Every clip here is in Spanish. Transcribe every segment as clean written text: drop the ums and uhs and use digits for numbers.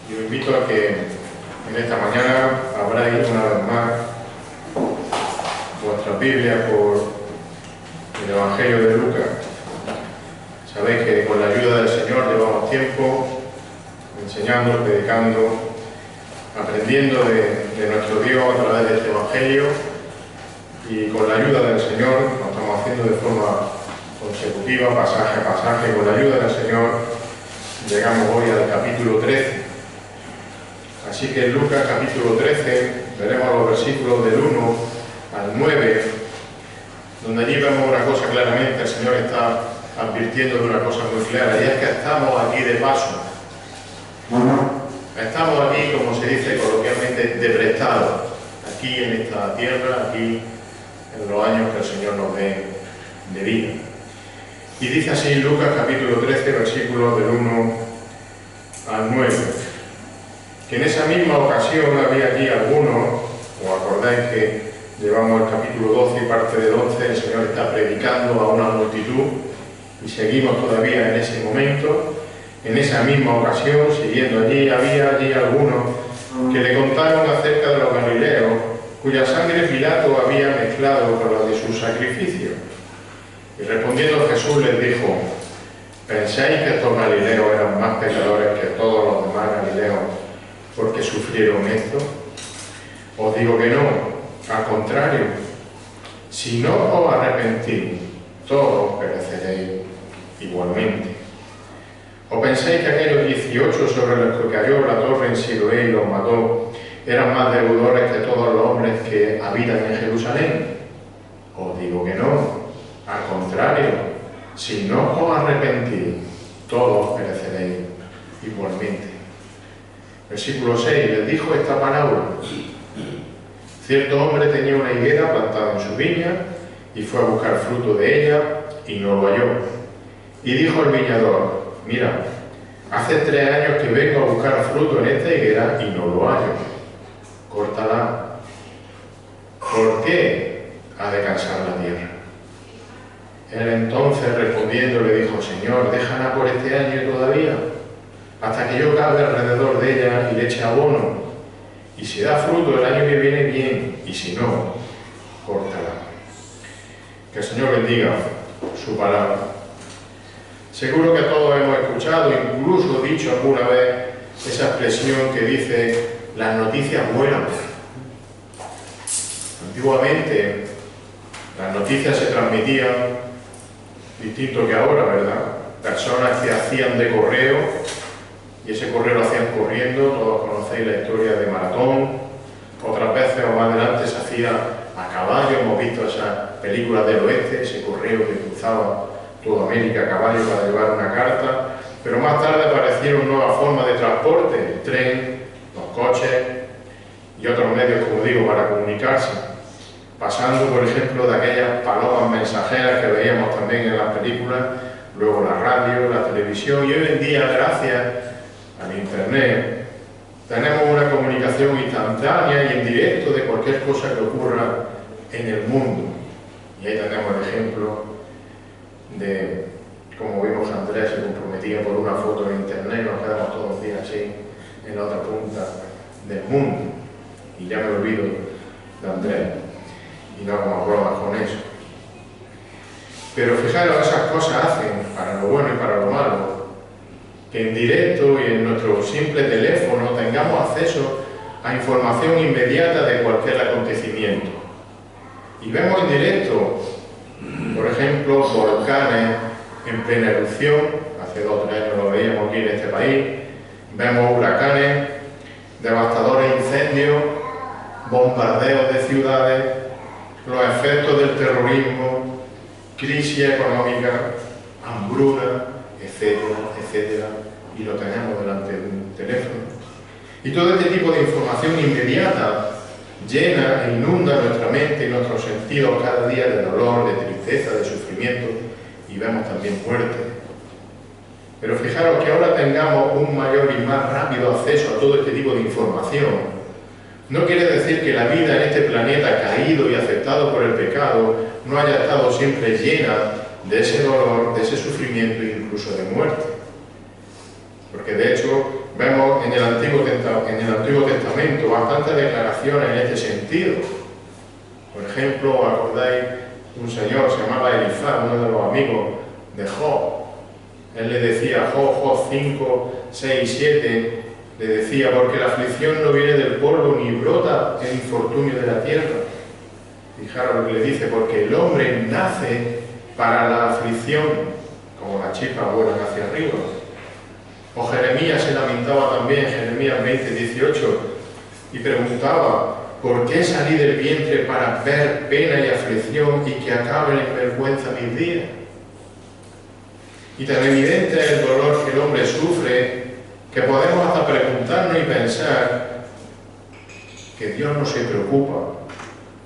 Y os invito a que en esta mañana abráis una vez más vuestra Biblia por el Evangelio de Lucas. Sabéis que con la ayuda del Señor llevamos tiempo enseñando, predicando, aprendiendo de nuestro Dios a través de este Evangelio, y con la ayuda del Señor lo estamos haciendo de forma consecutiva, pasaje a pasaje. Con la ayuda del Señor llegamos hoy al capítulo 13. Así que en Lucas capítulo 13 veremos los versículos del 1 al 9, donde allí vemos una cosa claramente. El Señor está advirtiendo de una cosa muy clara, y es que estamos aquí de paso. Estamos aquí, como se dice coloquialmente, de prestado, aquí en esta tierra, aquí en los años que el Señor nos dé de vida. Y dice así Lucas capítulo 13, versículos del 1 al 9, que en esa misma ocasión había allí algunos, os acordáis que llevamos el capítulo 12 y parte del 11, el Señor está predicando a una multitud, y seguimos todavía en ese momento. En esa misma ocasión, siguiendo allí, había allí algunos que le contaron acerca de los galileos, cuya sangre Pilato había mezclado con la de sus sacrificios. Y respondiendo Jesús les dijo: ¿pensáis que estos galileos eran más pecadores que todos los demás galileos porque sufrieron esto? Os digo que no, al contrario, si no os arrepentís, todos pereceréis igualmente. ¿O pensáis que aquellos 18 sobre los que cayó la torre en Siloé y los mató eran más deudores que todos los hombres que habitan en Jerusalén? Os digo que no, al contrario, si no os arrepentís, todos pereceréis igualmente. Versículo 6, les dijo esta parábola: cierto hombre tenía una higuera plantada en su viña y fue a buscar fruto de ella y no lo halló. Y dijo al viñador: mira, hace 3 años que vengo a buscar fruto en esta higuera y no lo hallo. Córtala. ¿Por qué ha de cansar la tierra? Él entonces respondiendo le dijo: Señor, déjala por este año todavía, hasta que yo cabe alrededor de ella y le eche abono. Y si da fruto el año que viene, bien, y si no, córtala. Que el Señor bendiga su palabra. Seguro que todos hemos escuchado, incluso dicho alguna vez, esa expresión que dice: las noticias vuelan. Antiguamente las noticias se transmitían distinto que ahora, ¿verdad? Personas que hacían de correo, y ese correo lo hacían corriendo. Todos conocéis la historia de Maratón. Otras veces o más adelante se hacía a caballo. Hemos visto esas películas del oeste, ese correo que cruzaba toda América a caballo para llevar una carta. Pero más tarde aparecieron nuevas formas de transporte: el tren, los coches y otros medios, como digo, para comunicarse, pasando por ejemplo de aquellas palomas mensajeras que veíamos también en las películas, luego la radio, la televisión, y hoy en día, gracias al internet, tenemos una comunicación instantánea y en directo de cualquier cosa que ocurra en el mundo. Y ahí tenemos el ejemplo de cómo vimos a Andrés se comprometía por una foto en internet. Nos quedamos todos los días así en la otra punta del mundo, y ya me olvido de Andrés y no como bromas con eso. Pero fijaros, esas cosas hacen, para lo bueno y para lo malo, que en directo y en nuestro simple teléfono tengamos acceso a información inmediata de cualquier acontecimiento. Y vemos en directo, por ejemplo, volcanes en plena erupción. Hace 2 o 3 años lo veíamos aquí en este país. Vemos huracanes, devastadores incendios, bombardeos de ciudades, los efectos del terrorismo, crisis económica, hambruna, etcétera, etcétera, y lo tenemos delante de un teléfono. Y todo este tipo de información inmediata llena e inunda nuestra mente y nuestros sentidos cada día de dolor, de tristeza, de sufrimiento, y vemos también muerte. Pero fijaros que ahora tengamos un mayor y más rápido acceso a todo este tipo de información. No quiere decir que la vida en este planeta caído y afectado por el pecado no haya estado siempre llena de ese dolor, de ese sufrimiento e incluso de muerte. Porque de hecho Vemos en el Antiguo Testamento bastantes declaraciones en este sentido. Por ejemplo, ¿os acordáis? Un señor se llamaba Elifaz, uno de los amigos de Job. Él le decía a Job 5, 6 y 7, le decía, porque la aflicción no viene del polvo ni brota el infortunio de la tierra. Fijaros lo que le dice, porque el hombre nace para la aflicción, como la chispa vuelan hacia arriba. O Jeremías se lamentaba también, Jeremías 20, 18, y preguntaba, ¿por qué salí del vientre para ver pena y aflicción y que acaben en vergüenza mis días? Y tan evidente es el dolor que el hombre sufre, que podemos hasta preguntarnos y pensar que Dios no se preocupa,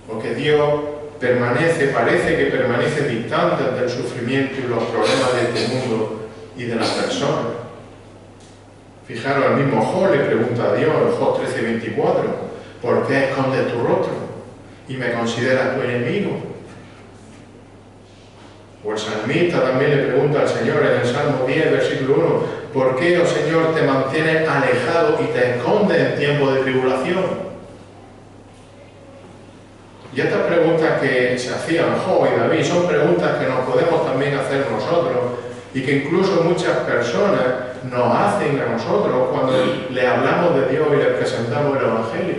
o que Dios parece que permanece distante del sufrimiento y los problemas de este mundo y de las personas. Fijaros, el mismo Job le pregunta a Dios, en Job 13, 24, ¿por qué escondes tu rostro y me consideras tu enemigo? O el salmista también le pregunta al Señor en el Salmo 10, versículo 1, ¿por qué, oh Señor, te mantienes alejado y te escondes en tiempo de tribulación? Y estas preguntas que se hacían Job y David son preguntas que nos podemos también hacer nosotros y que incluso muchas personas nos hacen a nosotros cuando le hablamos de Dios y le presentamos el Evangelio.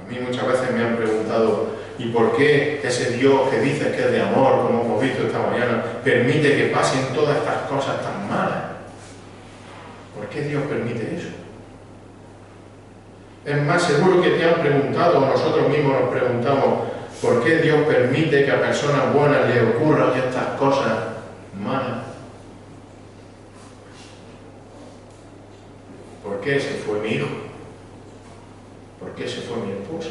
A mí muchas veces me han preguntado, ¿y por qué ese Dios que dice que es de amor, como hemos visto esta mañana, permite que pasen todas estas cosas tan malas? ¿Por qué Dios permite eso? Es más, seguro que te han preguntado, o nosotros mismos nos preguntamos, ¿por qué Dios permite que a personas buenas les ocurran estas cosas malas? ¿Por qué se fue mi hijo? ¿Por qué se fue mi esposa?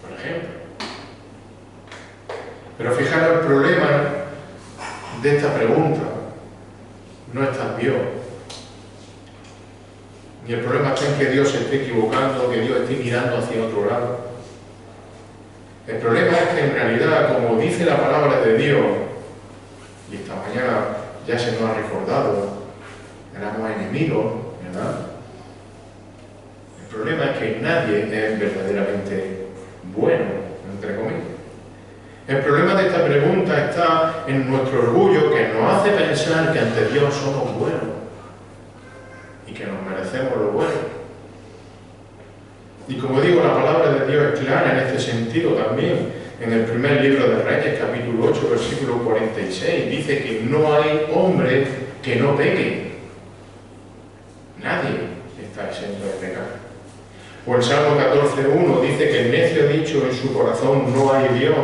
Por ejemplo. Pero fijaros, el problema de esta pregunta no está en Dios. Ni el problema está en que Dios se esté equivocando, que Dios esté mirando hacia otro lado. El problema es que en realidad, como dice la palabra de Dios, y esta mañana ya se nos ha recordado, éramos enemigos, ¿verdad? El problema es que nadie es verdaderamente bueno, entre comillas. El problema de esta pregunta está en nuestro orgullo, que nos hace pensar que ante Dios somos buenos y que nos merecemos lo bueno. Y como digo, la palabra de Dios es clara en este sentido también. En el primer libro de Reyes, capítulo 8, versículo 46, dice que no hay hombre que no peque. Nadie está exento de pecar. O el Salmo 14.1 dice que el necio ha dicho en su corazón, no hay Dios,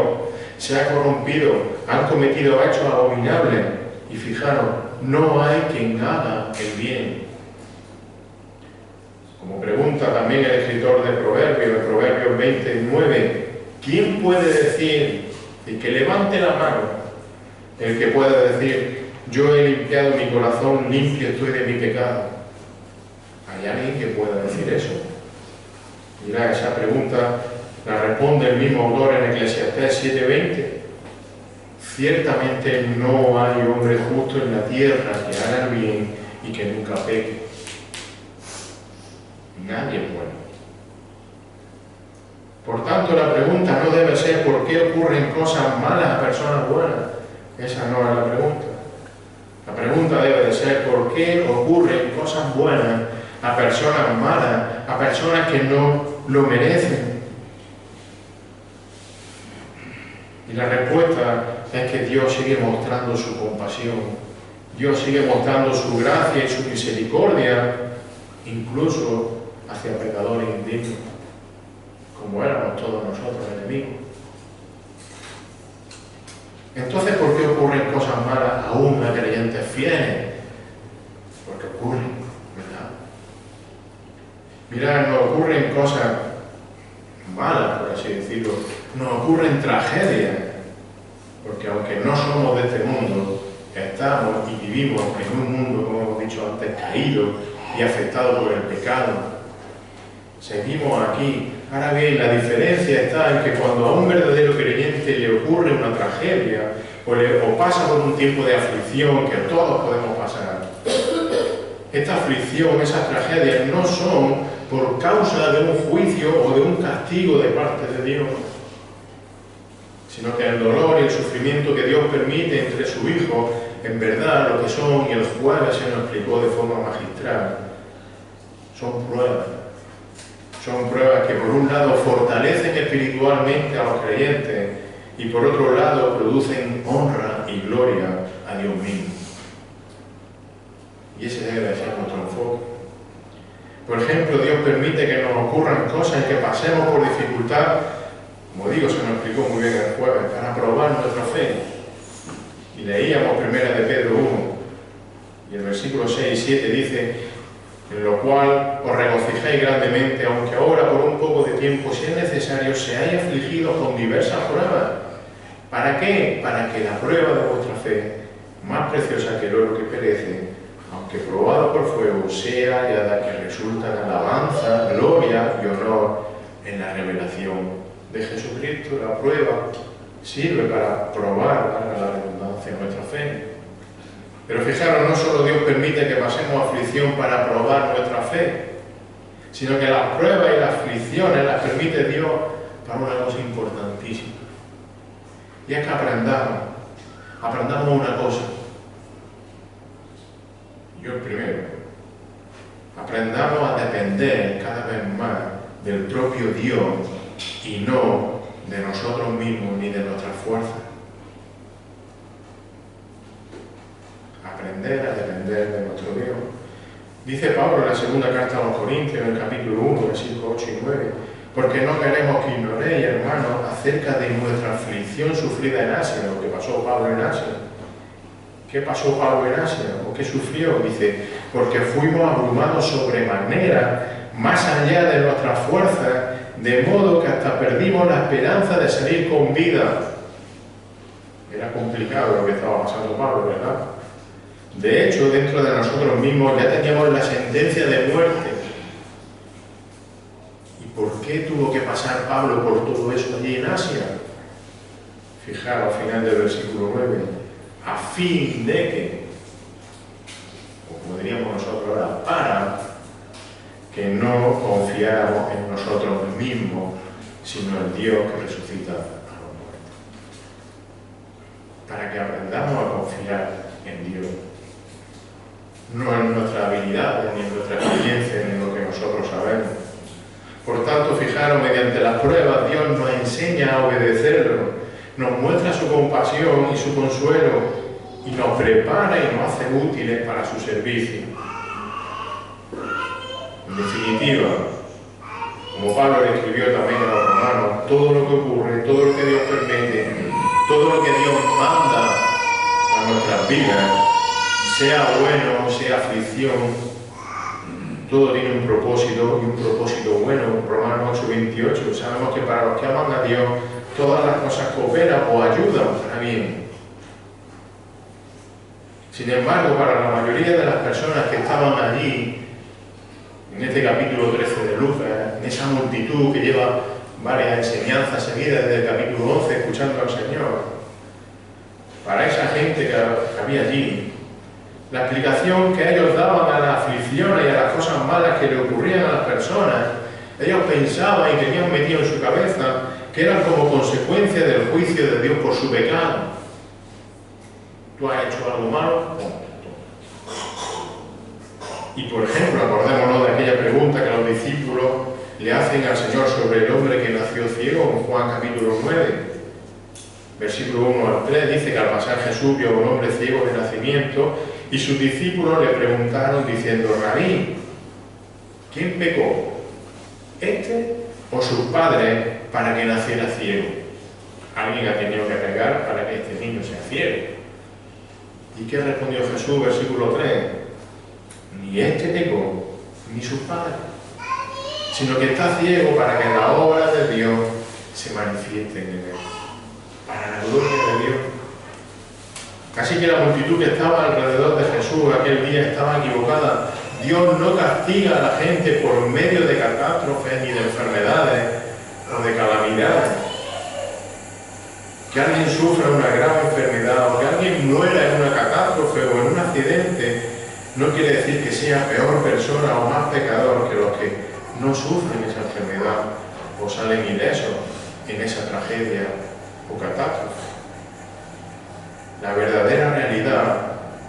se ha corrompido, han cometido hechos abominables. Y fijaros, no hay quien haga el bien. Como pregunta también el escritor de Proverbios, en Proverbios 29, ¿quién puede decir, y que levante la mano, el que pueda decir, yo he limpiado mi corazón, limpio estoy de mi pecado? ¿Hay alguien que pueda decir eso? Mirad, esa pregunta la responde el mismo autor en Eclesiastés 7:20. Ciertamente no hay hombre justo en la tierra que haga el bien y que nunca peque. Nadie es bueno. Por tanto, la pregunta no debe ser ¿por qué ocurren cosas malas a personas buenas? Esa no es la pregunta. La pregunta debe de ser ¿por qué ocurren cosas buenas a personas malas, a personas que no lo merecen? Y la respuesta es que Dios sigue mostrando su compasión. Dios sigue mostrando su gracia y su misericordia, incluso hacia pecadores indignos, como éramos todos nosotros enemigos. Entonces, ¿por qué ocurren cosas malas aún a creyentes fieles? Porque ocurren, ¿verdad? Mirad, nos ocurren cosas malas, por así decirlo, nos ocurren tragedias, porque aunque no somos de este mundo, estamos y vivimos en un mundo, como hemos dicho antes, caído y afectado por el pecado. Seguimos aquí. Ahora bien, la diferencia está en que cuando a un verdadero creyente le ocurre una tragedia o pasa por un tiempo de aflicción que todos podemos pasar, esta aflicción, esas tragedias, no son por causa de un juicio o de un castigo de parte de Dios, sino que el dolor y el sufrimiento que Dios permite entre su Hijo, en verdad lo que son, y el jueves se nos explicó de forma magistral, son pruebas. Son pruebas que por un lado fortalecen espiritualmente a los creyentes y por otro lado producen honra y gloria a Dios mismo. Y ese debe ser nuestro enfoque. Por ejemplo, Dios permite que nos ocurran cosas y que pasemos por dificultad, como digo, se nos explicó muy bien el jueves, para probar nuestra fe. Y leíamos 1 de Pedro 1, y el versículo 6 y 7 dice: en lo cual os regocijéis grandemente, aunque ahora por un poco de tiempo, si es necesario, seáis afligidos con diversas pruebas. ¿Para qué? Para que la prueba de vuestra fe, más preciosa que el oro que perece, aunque probado por fuego, sea hallada que resulta en alabanza, gloria y honor en la revelación de Jesucristo. La prueba sirve para probar, valga la redundancia, nuestra fe. Pero fijaros, no solo Dios permite que pasemos aflicción para probar nuestra fe, sino que las pruebas y las aflicciones las permite Dios para una cosa importantísima. Y es que aprendamos una cosa. Yo el primero. Aprendamos a depender cada vez más del propio Dios y no de nosotros mismos ni de nuestras fuerzas. Aprender a depender de nuestro Dios. Dice Pablo en la segunda carta a los Corintios, en el capítulo 1, versículos 8 y 9, porque no queremos que ignoréis, hermanos, acerca de nuestra aflicción sufrida en Asia, lo que pasó Pablo en Asia. ¿Qué pasó Pablo en Asia? ¿O qué sufrió? Dice, porque fuimos abrumados sobremanera, más allá de nuestras fuerzas, de modo que hasta perdimos la esperanza de salir con vida. Era complicado lo que estaba pasando Pablo, ¿verdad? De hecho, dentro de nosotros mismos ya teníamos la sentencia de muerte. ¿Y por qué tuvo que pasar Pablo por todo eso allí en Asia? Fijaros al final del versículo 9. A fin de que, o como diríamos nosotros ahora, para que no confiáramos en nosotros mismos, sino en Dios que resucita a los muertos. Para que aprendamos a confiar en Dios. No en nuestras habilidades, ni en nuestra experiencia, ni en lo que nosotros sabemos. Por tanto, fijaros, mediante las pruebas, Dios nos enseña a obedecerlo, nos muestra su compasión y su consuelo, y nos prepara y nos hace útiles para su servicio. En definitiva, como Pablo le escribió también a los romanos, todo lo que ocurre, todo lo que Dios permite, todo lo que Dios manda a nuestras vidas, sea bueno, sea aflicción, todo tiene un propósito y un propósito bueno. Romanos 8:28, sabemos que para los que aman a Dios, todas las cosas cooperan o ayudan para bien. Sin embargo, para la mayoría de las personas que estaban allí, en este capítulo 13 de Lucas, en esa multitud que lleva varias enseñanzas seguidas desde el capítulo 11, escuchando al Señor, para esa gente que había allí, la explicación que ellos daban a las aflicciones y a las cosas malas que le ocurrían a las personas, ellos pensaban y tenían metido en su cabeza que eran como consecuencia del juicio de Dios por su pecado. ¿Tú has hecho algo malo? Y por ejemplo, acordémonos de aquella pregunta que los discípulos le hacen al Señor sobre el hombre que nació ciego en Juan capítulo 9, versículo 1 al 3, dice que al pasar Jesús vio a un hombre ciego de nacimiento y sus discípulos le preguntaron diciendo: Rabí, ¿quién pecó? ¿Este o sus padres para que naciera ciego? Alguien ha tenido que pecar para que este niño sea ciego. ¿Y qué respondió Jesús? Versículo 3. Ni este pecó, ni sus padres, sino que está ciego para que la obra de Dios se manifieste en él, para la gloria de Dios. Así que la multitud que estaba alrededor de Jesús aquel día estaba equivocada. Dios no castiga a la gente por medio de catástrofes ni de enfermedades o de calamidades. Que alguien sufra una grave enfermedad o que alguien muera en una catástrofe o en un accidente no quiere decir que sea peor persona o más pecador que los que no sufren esa enfermedad o salen ilesos en esa tragedia o catástrofe. La verdadera realidad,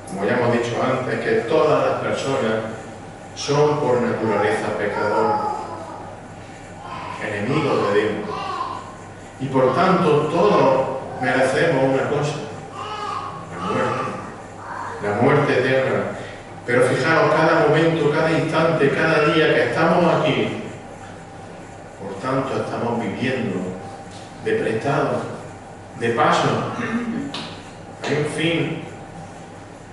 como ya hemos dicho antes, es que todas las personas son por naturaleza pecadores, enemigos de Dios. Y por tanto todos merecemos una cosa: la muerte eterna. Pero fijaos, cada momento, cada instante, cada día que estamos aquí, por tanto estamos viviendo de prestado, de paso. Hay un fin.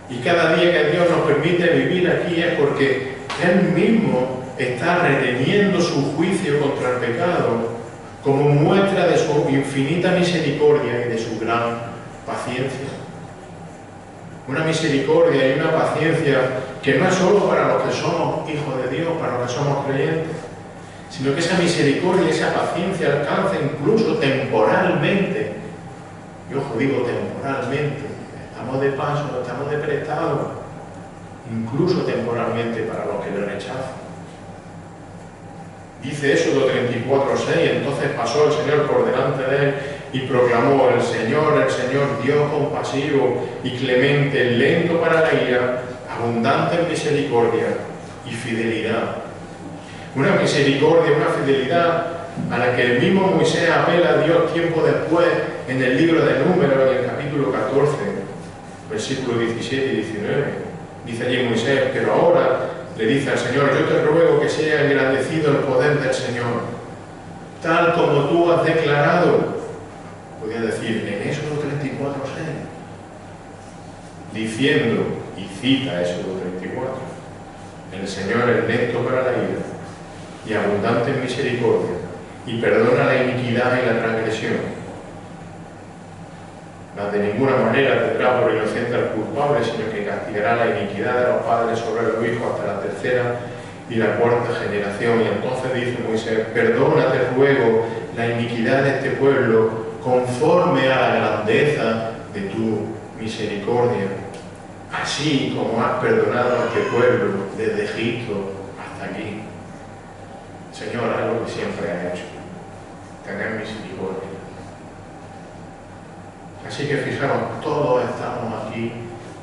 Y cada día que Dios nos permite vivir aquí es porque Él mismo está reteniendo su juicio contra el pecado como muestra de su infinita misericordia y de su gran paciencia. Una misericordia y una paciencia que no es solo para los que somos hijos de Dios, para los que somos creyentes, sino que esa misericordia y esa paciencia alcanza incluso temporalmente. Y ojo, digo temporalmente. Estamos de paso, estamos de prestado, incluso temporalmente para los que le rechazan. Dice Éxodo 34:6, entonces pasó el Señor por delante de él y proclamó: el Señor, Dios compasivo y clemente, lento para la ira, abundante en misericordia y fidelidad. Una misericordia, una fidelidad a la que el mismo Moisés apela a Dios tiempo después en el libro de Números, en el capítulo 14, versículos 17 y 19. Dice allí Moisés: pero ahora, le dice al Señor, yo te ruego que sea engrandecido el poder del Señor, tal como tú has declarado. Podría decir en Éxodo 34:6, diciendo, y cita Éxodo 34, el Señor es lento para la ira y abundante en misericordia, y perdona la iniquidad y la transgresión. Mas de ninguna manera tendrá por inocente al culpable, sino que castigará la iniquidad de los padres sobre los hijos hasta la tercera y la cuarta generación. Y entonces dice Moisés: perdona, te ruego, la iniquidad de este pueblo conforme a la grandeza de tu misericordia, así como has perdonado a este pueblo desde Egipto hasta aquí. Señor, haz lo que siempre has hecho, tener misericordia. Así que fijaros, todos estamos aquí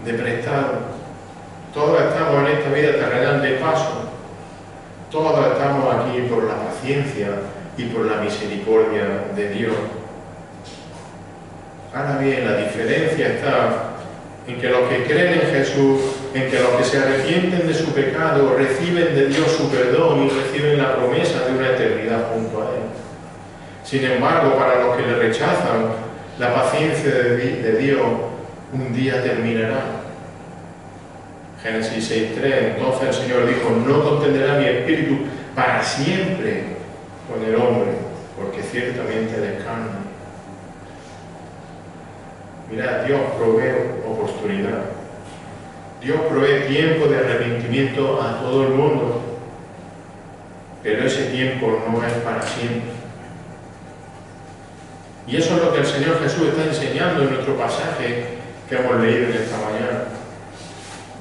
de prestado, todos estamos en esta vida terrenal de paso, todos estamos aquí por la paciencia y por la misericordia de Dios. Ahora bien, la diferencia está en que los que creen en Jesús, en que los que se arrepienten de su pecado reciben de Dios su perdón y reciben la promesa de una eternidad junto a Él. Sin embargo, para los que le rechazan, la paciencia de Dios un día terminará. Génesis 6:3, entonces el Señor dijo: no contenderá mi espíritu para siempre con el hombre, porque ciertamente él es carne. Mirad, Dios provee oportunidad. Dios provee tiempo de arrepentimiento a todo el mundo, pero ese tiempo no es para siempre. Y eso es lo que el Señor Jesús está enseñando en nuestro pasaje que hemos leído en esta mañana.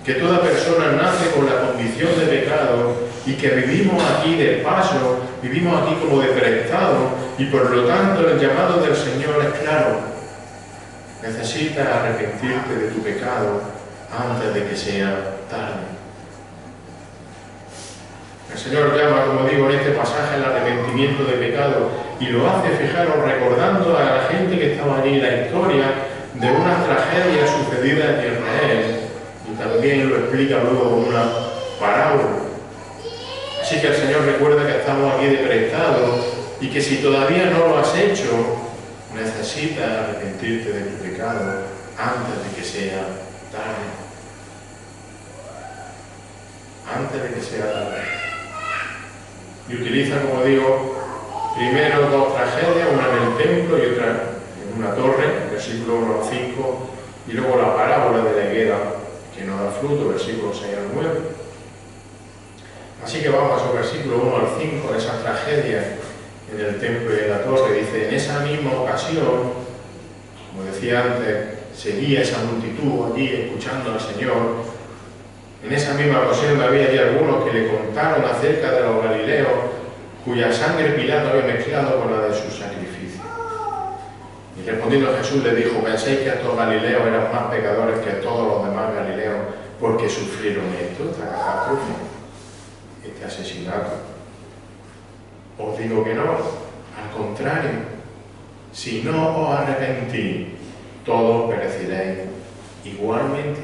Que toda persona nace con la condición de pecado y que vivimos aquí de paso, vivimos aquí como de prestado, y por lo tanto el llamado del Señor es claro: necesitas arrepentirte de tu pecado antes de que sea tarde. El Señor llama, como digo, en este pasaje al arrepentimiento de pecado, y lo hace, fijaros, recordando a la gente que estaba allí la historia de una tragedia sucedida en Israel, y también lo explica luego con una parábola. Así que el Señor recuerda que estamos aquí de prestado y que si todavía no lo has hecho, necesitas arrepentirte de tu pecado antes de que sea tarde. Antes de que sea tarde. Y utiliza, como digo, primero dos tragedias, una en el templo y otra en una torre, versículo 1 al 5, y luego la parábola de la higuera que no da fruto, versículos 6 al 9. Así que vamos a su versículo 1 al 5, esa tragedia en el templo y en la torre. Dice: en esa misma ocasión, como decía antes, seguía esa multitud allí escuchando al Señor, En esa misma ocasión había allí algunos que le contaron acerca de los galileos cuya sangre Pilato había mezclado con la de sus sacrificios. Y respondiendo Jesús le dijo: ¿pensáis que estos galileos eran más pecadores que todos los demás galileos porque sufrieron esto, esta catástrofe, este asesinato? Os digo que no, al contrario, si no os arrepentís, todos pereceréis igualmente.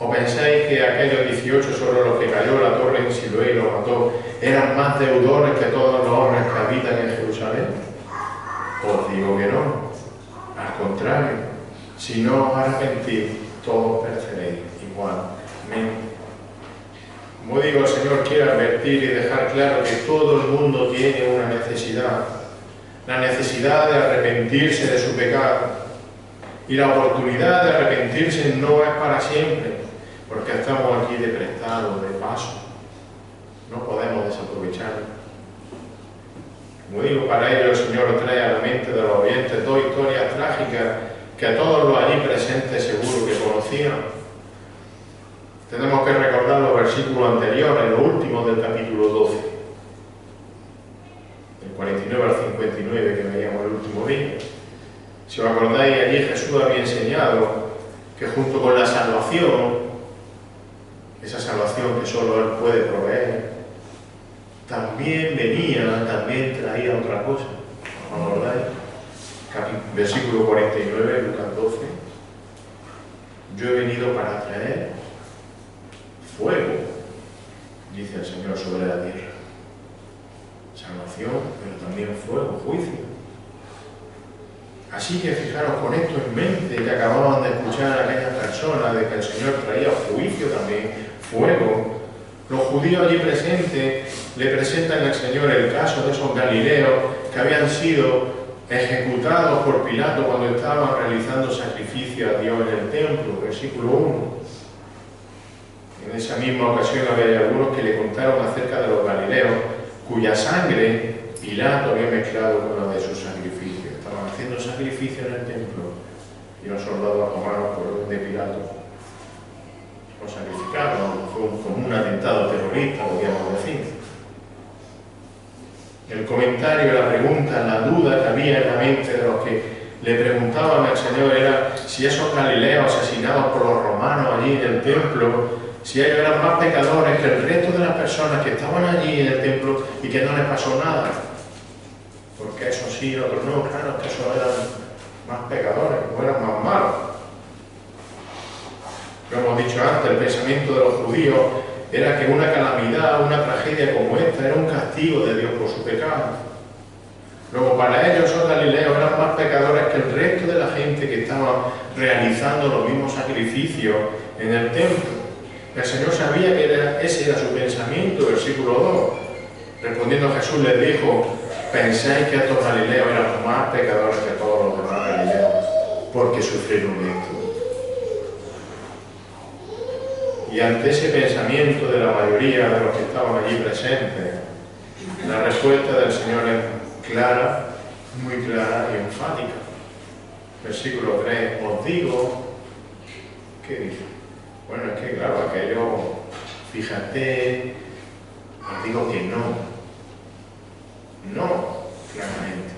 ¿O pensáis que aquellos 18 sobre los que cayó la torre en Siloé y los mató eran más deudores que todos los hombres que habitan en Jerusalén? Os digo que no, al contrario, si no os arrepentís, todos pereceréis igualmente. Como digo, el Señor quiere advertir y dejar claro que todo el mundo tiene una necesidad, la necesidad de arrepentirse de su pecado. Y la oportunidad de arrepentirse no es para siempre, porque estamos aquí de prestado, de paso. No podemos desaprovecharlo. Como digo, para ello el Señor trae a la mente de los oyentes dos historias trágicas que a todos los allí presentes seguro que conocían. Tenemos que recordar los versículos anteriores, los últimos del capítulo 12, del 49 al 59 que veíamos el último día. Si os acordáis, allí Jesús había enseñado que junto con la salvación, esa salvación que solo Él puede proveer, también traía otra cosa. ¿Os acordáis? Versículo 49, Lucas 12. Yo he venido para traer fuego, dice el Señor, sobre la tierra. Salvación, pero también fuego, juicio. Así que fijaros, con esto en mente, que acababan de escuchar a aquellas personas de que el Señor traía juicio también, fuego, los judíos allí presentes le presentan al Señor el caso de esos galileos que habían sido ejecutados por Pilato cuando estaban realizando sacrificio a Dios en el templo, versículo 1. En esa misma ocasión había algunos que le contaron acerca de los galileos cuya sangre Pilato había mezclado con la de sus sacrificios. Estaban haciendo sacrificio en el templo y los soldados romanos, por orden de Pilato, los sacrificaron. Fue como un atentado terrorista, podríamos decir. El comentario, la pregunta, la duda que había en la mente de los que le preguntaban al Señor era si esos galileos asesinados por los romanos allí en el templo, si ellos eran más pecadores que el resto de las personas que estaban allí en el templo y que no les pasó nada. Porque eso sí, otros no, claro, que esos eran más pecadores, o eran más malos. Lo hemos dicho antes, el pensamiento de los judíos era que una calamidad, una tragedia como esta, era un castigo de Dios por su pecado. Luego, para ellos, esos galileos eran más pecadores que el resto de la gente que estaba realizando los mismos sacrificios en el templo. El Señor sabía que ese era su pensamiento, versículo 2. Respondiendo Jesús les dijo: ¿pensáis que estos galileos eran más pecadores que todos los demás galileos porque sufrieron esto? Y ante ese pensamiento de la mayoría de los que estaban allí presentes, la respuesta del Señor es clara, muy clara y enfática. Versículo 3, os digo, ¿qué dice? Bueno, es que claro, aquello, fíjate, os digo que no, claramente.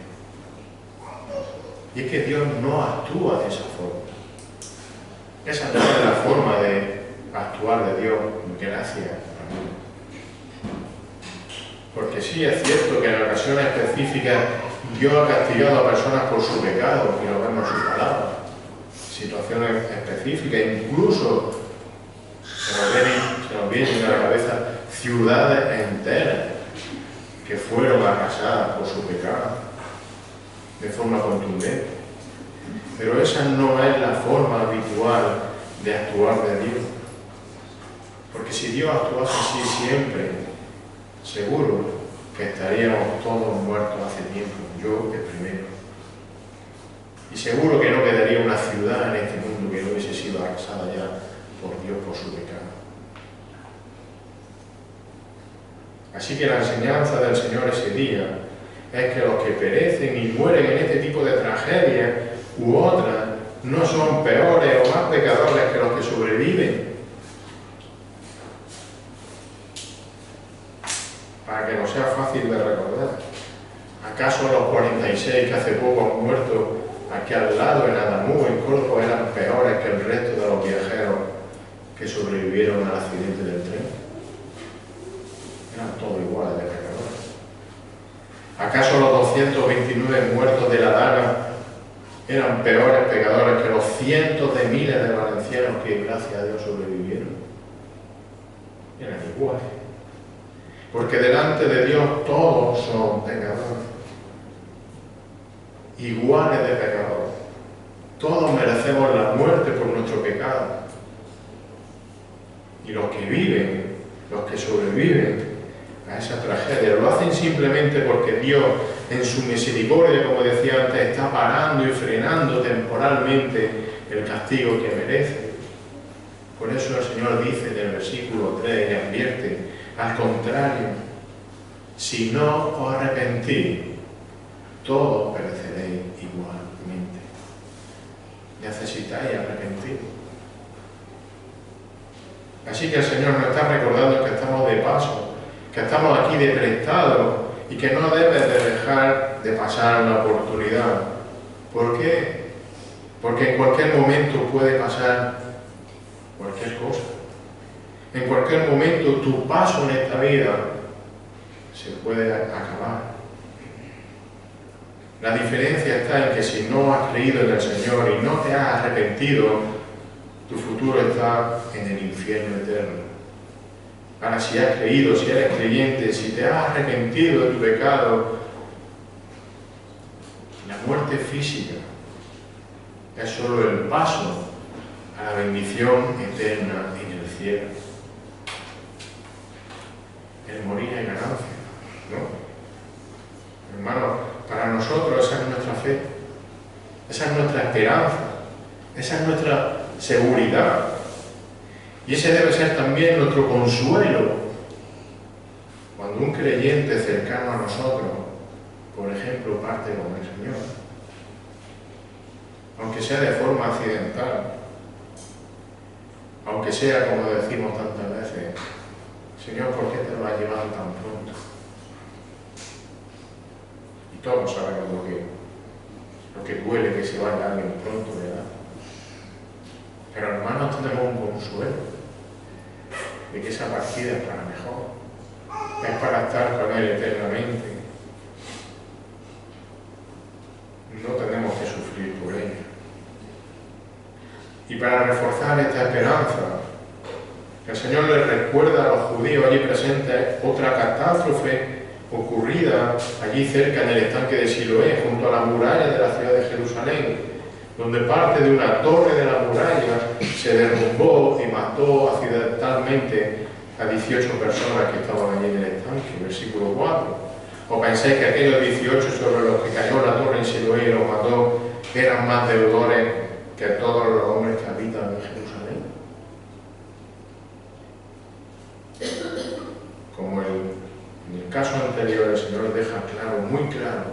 Y es que Dios no actúa de esa forma. Esa no es la forma de actuar de Dios, gracias. Porque sí es cierto que en ocasiones específicas Dios ha castigado a personas por su pecado, y lo vemos en sus palabras. Situaciones específicas, incluso se nos vienen a la cabeza ciudades enteras que fueron arrasadas por su pecado de forma contundente. Pero esa no es la forma habitual de actuar de Dios. Porque si Dios actuase así siempre, seguro que estaríamos todos muertos hace tiempo, yo el primero. Y seguro que no quedaría una ciudad en este mundo que no hubiese sido arrasada ya por Dios por su pecado. Así que la enseñanza del Señor ese día es que los que perecen y mueren en este tipo de tragedias u otras no son peores o más pecadores que los que sobreviven, para que nos sea fácil de recordar. ¿Acaso los 46 que hace poco han muerto aquí al lado, en Adamú, en Córdoba, eran peores que el resto de los viajeros que sobrevivieron al accidente del tren? Eran todos iguales de pecadores. ¿Acaso los 229 muertos de la Dana eran peores pecadores que los cientos de miles de valencianos que, gracias a Dios, sobrevivieron? Eran iguales. Porque delante de Dios todos son pecadores. Iguales de pecadores. Todos merecemos la muerte por nuestro pecado. Y los que viven, los que sobreviven a esa tragedia, lo hacen simplemente porque Dios, en su misericordia, como decía antes, está parando y frenando temporalmente el castigo que merece. Por eso el Señor dice en el versículo 3 y advierte: al contrario, si no os arrepentís, todos pereceréis igualmente. Necesitáis arrepentir. Así que el Señor nos está recordando que estamos de paso, que estamos aquí de prestado y que no debes de dejar de pasar la oportunidad. ¿Por qué? Porque en cualquier momento puede pasar cualquier cosa. En cualquier momento tu paso en esta vida se puede acabar. La diferencia está en que si no has creído en el Señor y no te has arrepentido, tu futuro está en el infierno eterno. Ahora, si has creído, si eres creyente, si te has arrepentido de tu pecado, la muerte física es solo el paso a la bendición eterna en el cielo. El morir es ganancia, ¿no? Hermanos, para nosotros esa es nuestra fe, esa es nuestra esperanza, esa es nuestra seguridad. Y ese debe ser también nuestro consuelo cuando un creyente cercano a nosotros, por ejemplo, parte con el Señor, aunque sea de forma accidental, aunque sea como decimos tantas veces: Señor, ¿por qué te lo has llevado tan pronto? Y todos sabemos lo que duele que se vaya alguien pronto, ¿verdad? Pero hermanos, tenemos un consuelo de que esa partida es para mejor, es para estar con Él eternamente. No tenemos que sufrir por ella. Y para reforzar esta esperanza, el Señor les recuerda a los judíos allí presentes otra catástrofe ocurrida allí cerca en el estanque de Siloé, junto a la muralla de la ciudad de Jerusalén, donde parte de una torre de la muralla se derrumbó y mató accidentalmente a 18 personas que estaban allí en el estanque, versículo 4. ¿O pensáis que aquellos 18 sobre los que cayó la torre en Siloé y los mató eran más deudores que todos los hombres que habitan en Jerusalén? Como en el caso anterior, el Señor deja claro, muy claro,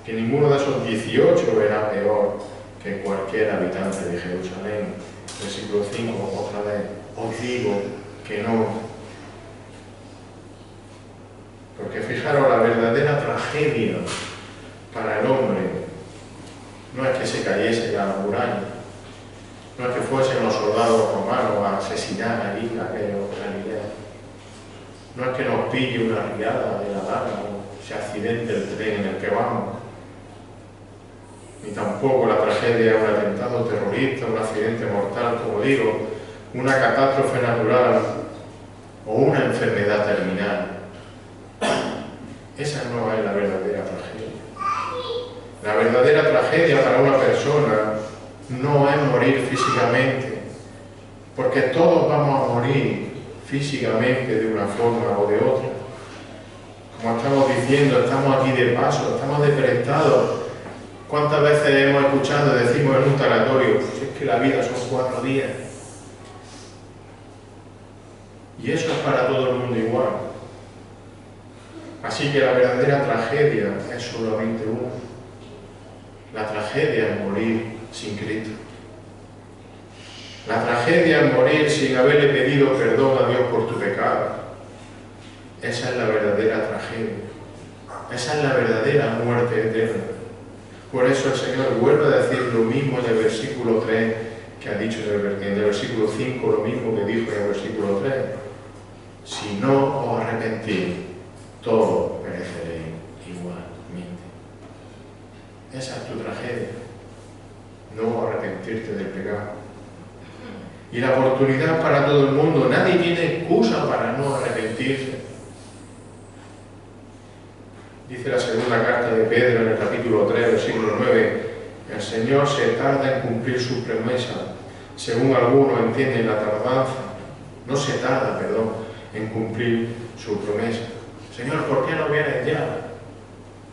que ninguno de esos 18 era peor que cualquier habitante de Jerusalén. Versículo 5, otra vez: os digo que no. Porque fijaros, la verdadera tragedia para el hombre no es que se cayese la muralla, no es que fuesen los soldados romanos a asesinar allí a aquellos galileos, no es que nos pille una riada de la Dana o se accidente el tren en el que vamos, ni tampoco la tragedia de un atentado terrorista, un accidente mortal, como digo, una catástrofe natural o una enfermedad terminal. Esa no es la verdadera tragedia. La verdadera tragedia para una persona no es morir físicamente, porque todos vamos a morir físicamente de una forma o de otra. Como estamos diciendo, estamos aquí de paso, estamos de prestado. ¿Cuántas veces hemos escuchado, decimos en un tanatorio: pues es que la vida son 4 días? Y eso es para todo el mundo igual. Así que la verdadera tragedia es solamente una. La tragedia es morir sin Cristo. La tragedia es morir sin haberle pedido perdón a Dios por tu pecado. Esa es la verdadera tragedia. Esa es la verdadera muerte eterna. Por eso el Señor vuelve a decir lo mismo en el versículo 3 que ha dicho en el versículo 5, lo mismo que dijo en el versículo 3. Si no os arrepentís, todos pereceréis igualmente. Esa es tu tragedia. No arrepentirte del pecado. Y la oportunidad para todo el mundo. Nadie tiene excusa para no arrepentirse. Dice la segunda carta de Pedro en el capítulo 3, versículo 9, el Señor se tarda en cumplir su promesa. Según algunos entienden la tardanza, no se tarda, en cumplir su promesa. Señor, ¿por qué no vienes ya?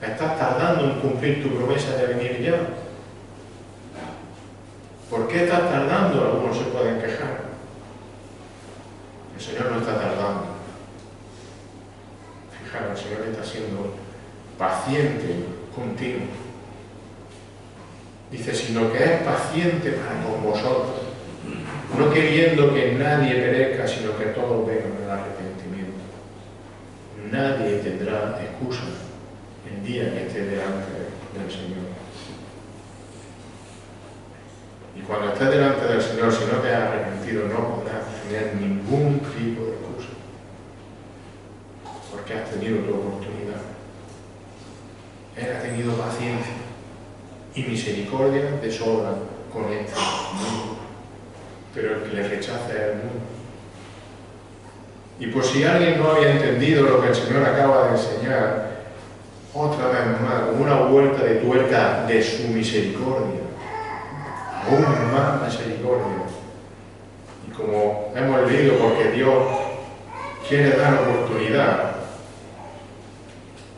¿Estás tardando en cumplir tu promesa de venir ya? ¿Por qué estás tardando? Algunos se pueden quejar. El Señor no está tardando. Fijaros, el Señor está siendo paciente contigo. Dice, sino que es paciente para con vosotros, no queriendo que nadie perezca, sino que todos vengan al arrepentimiento. Nadie tendrá excusa el día que esté delante del Señor. Y cuando estés delante del Señor, si no te has arrepentido, no podrás tener ningún tipo de excusa, porque has tenido tu oportunidad. Él ha tenido paciencia y misericordia de sobra con este mundo, pero el que le rechaza es el mundo. Y por si alguien no había entendido lo que el Señor acaba de enseñar, otra vez más, como una vuelta de tuerca de su misericordia, aún más misericordia. Y como hemos leído, porque Dios quiere dar oportunidad,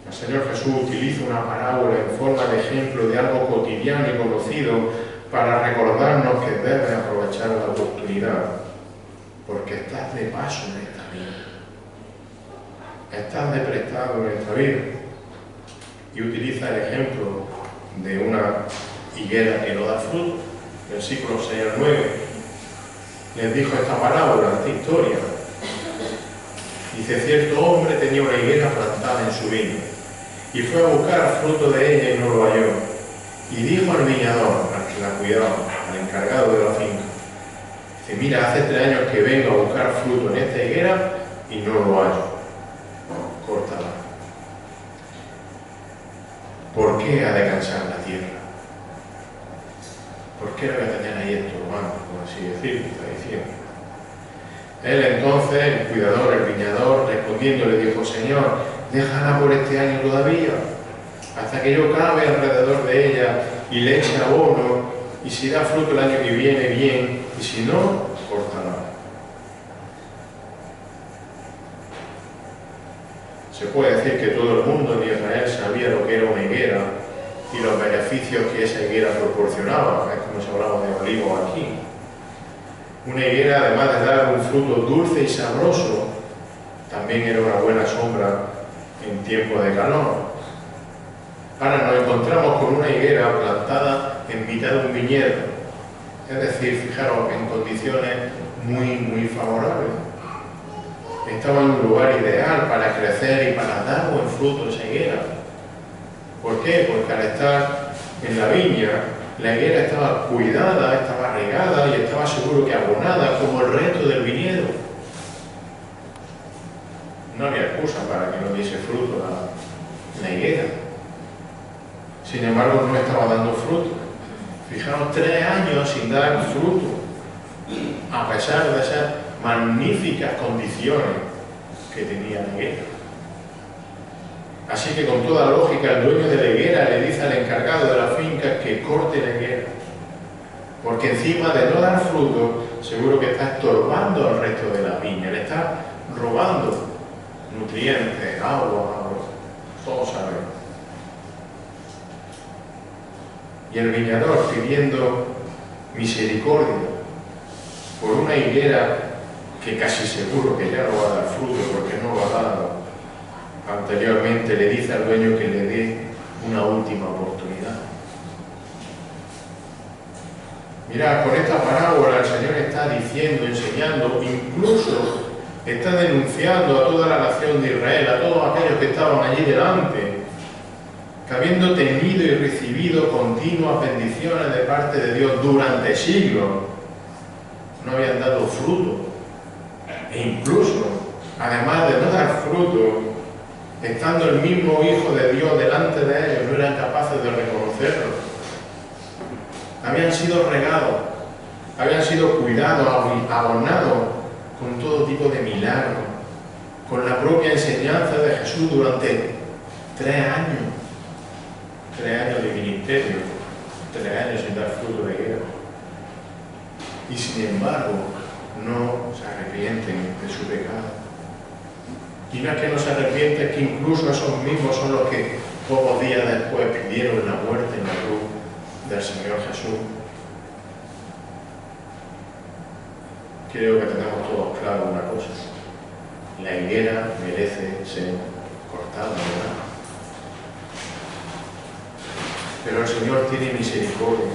el Señor Jesús utiliza una parábola en forma de ejemplo de algo cotidiano y conocido para recordarnos que debes aprovechar la oportunidad, porque estás de paso en esta vida, estás de prestado en esta vida. Y utiliza el ejemplo de una higuera que no da fruto. Versículos 6 al 9 les dijo esta parábola, esta historia. Dice, cierto hombre tenía una higuera plantada en su viña y fue a buscar fruto de ella y no lo halló. Y dijo al viñador, al que la cuidaba, al encargado de la finca, dice, mira, hace 3 años que vengo a buscar fruto en esta higuera y no lo hallo. Córtala. ¿Por qué ha de cansar la tierra? ¿Por qué lo voy a tener ahí estorbando, por así decirlo? Está diciendo. Él entonces, el cuidador, el viñador, respondiendo, le dijo, Señor, déjala por este año todavía, hasta que yo cabe alrededor de ella y le eche abono, y si da fruto el año que viene, bien, y si no, córtala. Se puede decir que todo el mundo en Israel sabía lo que era una higuera y los beneficios que esa higuera proporcionaba, es como si hablamos de olivos aquí. Una higuera, además de dar un fruto dulce y sabroso, también era una buena sombra en tiempo de calor. Ahora nos encontramos con una higuera plantada en mitad de un viñedo, es decir, fijaros, en condiciones muy favorables. Estaba en un lugar ideal para crecer y para dar buen fruto esa higuera. ¿Por qué? Porque al estar en la viña, la higuera estaba cuidada, estaba regada y estaba seguro que abonada como el resto del viñedo. No había excusa para que no diese fruto la higuera. Sin embargo, no estaba dando fruto. Fijaros, 3 años sin dar fruto, a pesar de esas magníficas condiciones que tenía la higuera. Así que con toda lógica el dueño de la higuera le dice al encargado de la finca que corte la higuera, porque encima de no dar fruto seguro que está estorbando al resto de la viña, le está robando nutrientes, agua, todos sabemos. Y el viñador, pidiendo misericordia por una higuera que casi seguro que ya no va a dar fruto porque no lo ha dado anteriormente, le dice al dueño que le dé una última oportunidad. Mirad, con esta parábola el Señor está diciendo, enseñando, incluso está denunciando a toda la nación de Israel, a todos aquellos que estaban allí delante, que habiendo tenido y recibido continuas bendiciones de parte de Dios durante siglos, no habían dado fruto. E incluso, además de no dar fruto, estando el mismo Hijo de Dios delante de ellos, no eran capaces de reconocerlo. Habían sido regados, habían sido cuidados, abonados con todo tipo de milagros, con la propia enseñanza de Jesús durante 3 años. 3 años de ministerio, 3 años sin dar fruto de guerra. Y sin embargo, no se arrepienten de su pecado. Y no es que no se arrepienten, es que incluso esos mismos son los que pocos días después pidieron la muerte en la cruz del Señor Jesús. Creo que tenemos todos claro una cosa: la higuera merece ser cortada, ¿verdad? Pero el Señor tiene misericordia.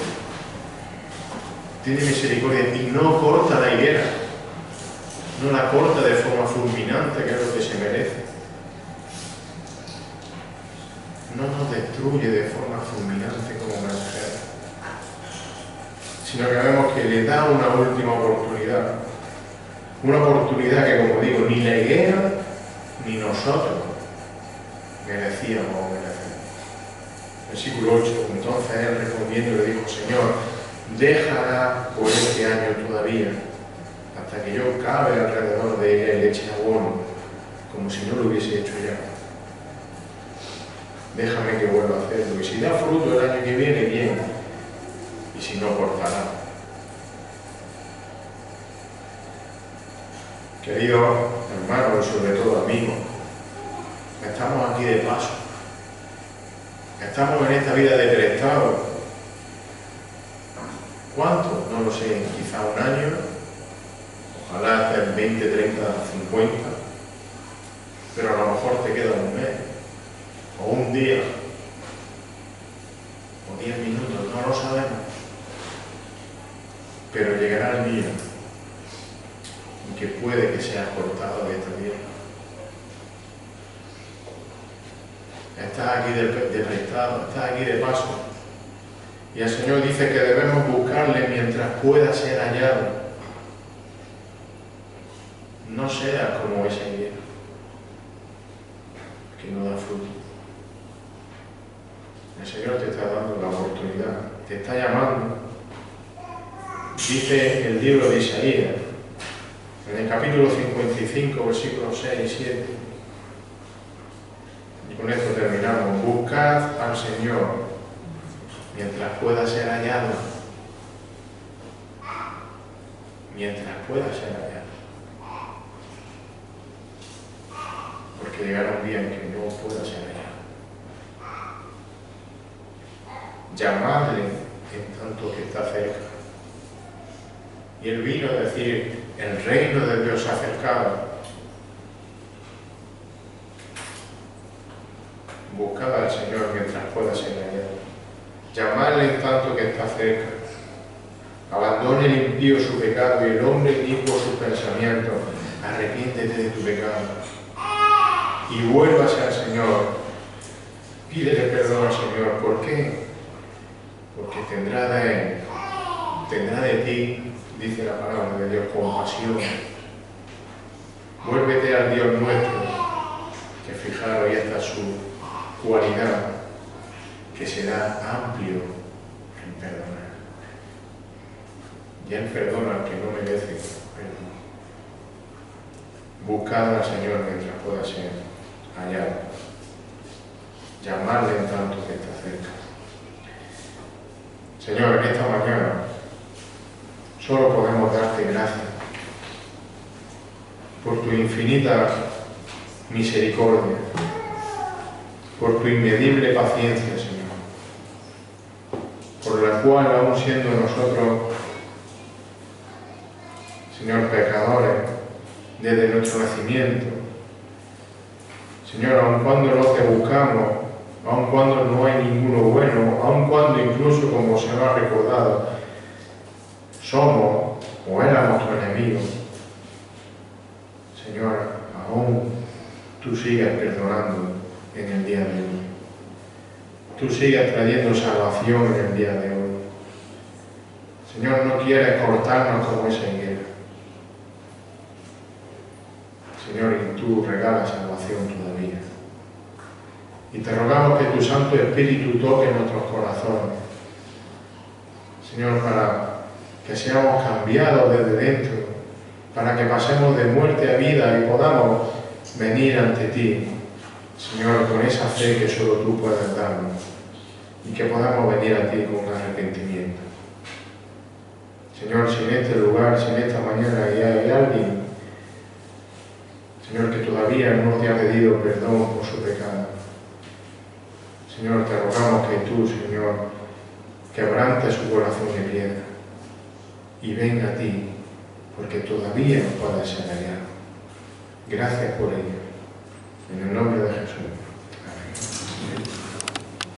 Tiene misericordia y no corta la higuera. No la corta de forma fulminante, que es lo que se merece. No nos destruye de forma fulminante como merece, sino que vemos que le da una última oportunidad. Una oportunidad que, como digo, ni la higuera ni nosotros merecíamos o merecemos. Versículo 8. Entonces él respondiendo le dijo: Señor, déjala por este año todavía, hasta que yo cabe alrededor de ella y le eche abono, como si no lo hubiese hecho ya. Déjame que vuelva a hacerlo, y si da fruto el año que viene, bien, y si no, cortará. Queridos hermanos y sobre todo amigos, estamos aquí de paso. Estamos en esta vida de prestado. ¿Cuánto? No lo sé, quizá un año, ojalá hasta el 20, 30, 50, pero a lo mejor te queda un mes, o un día, o 10 minutos, no lo sabemos. Pero llegará el día en que puede que seas cortado de esta tierra. Estás aquí de prestado, estás aquí de paso. Y el Señor dice que debemos buscarle mientras pueda ser hallado. No seas como esa higuera que no da fruto. El Señor te está dando la oportunidad, te está llamando. Dice el libro de Isaías, en el capítulo 55, versículos 6 y 7. Y con esto terminamos. Buscad al Señor mientras pueda ser hallado. Mientras pueda ser hallado. Porque llegará un día en que no pueda ser hallado. Llamadle en tanto que está cerca. Y él vino a decir: el reino de Dios se ha acercado. Buscad al Señor mientras pueda ser hallado. Llamadle en tanto que está cerca. Abandone el impío su pecado y el hombre inicuo sus pensamientos. Arrepiéntete de tu pecado y vuélvase al Señor. Pídele perdón al Señor. ¿Por qué? Porque tendrá de ti, dice la palabra de Dios, compasión. Vuélvete al Dios nuestro, que fijaros, ahí está su cualidad, que será amplio en perdonar. Y Él perdona al que no merece perdón. Buscad al Señor mientras pueda ser hallado. Llamadle en tanto que está cerca. Señor, en esta mañana solo podemos darte gracias por tu infinita misericordia, por tu inmedible paciencia, Señor, por la cual, aun siendo nosotros, Señor, pecadores desde nuestro nacimiento, Señor, aun cuando no te buscamos, aun cuando no hay ninguno bueno, aun cuando incluso, como se nos ha recordado, somos o éramos tu enemigo, Señor, aún tú sigas perdonando en el día de hoy. Tú sigas trayendo salvación en el día de hoy. Señor, no quieres cortarnos como esa higuera. Señor, y tú regalas salvación todavía. Y te rogamos que tu Santo Espíritu toque nuestros corazones. Señor, para que seamos cambiados desde dentro, para que pasemos de muerte a vida y podamos venir ante ti, Señor, con esa fe que solo tú puedes darnos, y que podamos venir a ti con arrepentimiento. Señor, si en este lugar, si en esta mañana hay alguien, Señor, que todavía no te ha pedido perdón por su pecado, Señor, te rogamos que tú, Señor, quebrante su corazón de piedra y venga a ti, porque todavía puede ser hallado. Gracias por ello. En el nombre de Jesús.